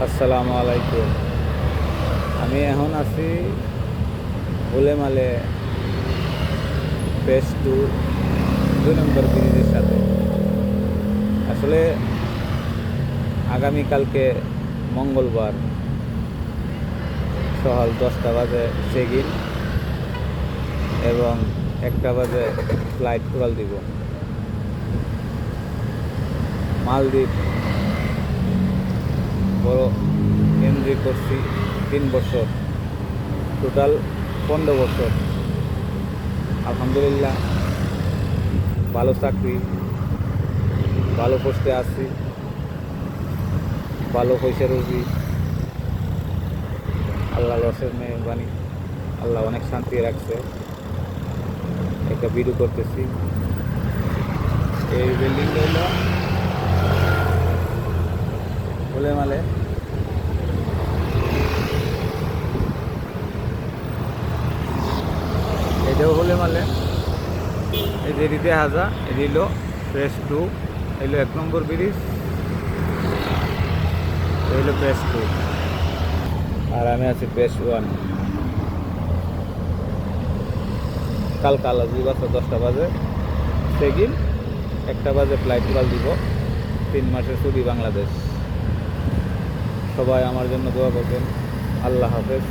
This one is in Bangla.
আসসালামু আলাইকুম। আমি এখন আছি গোলেমালে ফেজ 2 2 নম্বর ব্রিজের সাথে। আসলে আগামীকালকে মঙ্গলবার সকাল 10টা বাজে চেক ইন এবং 1টা বাজে ফ্লাইট উড়াল দিব। মালদ্বীপ বড় এনজয় করছি 3 বছর, টোটাল 15 বছর। আলহামদুলিল্লাহ, ভালো চাকরি, ভালো পোস্টে আছি, ভালো পয়সা রুজি। আল্লাহ রসের মেহরবানি, আল্লাহ অনেক শান্তি রাখছে। একটা ভিডিও করতেছি। এই বিল্ডিংটা হলো গোলেমালে এটাও গোলেমালে। এই যে এদিকে হাজা, এটি হলো ফেজ 2, এলো 1 নম্বর ব্রিজ, এই হলো ফেজ 2 আর আমি আছি ফেজ 1। কালকে আল্লাহ 10টা বাজে চেক ইন, 1টা বাজে ফ্লাইট উড়াল দিব। 3 মাসের ছুটি বাংলাদেশ। সবাই আমার জন্য দোয়া করবেন। আল্লাহ হাফেজ।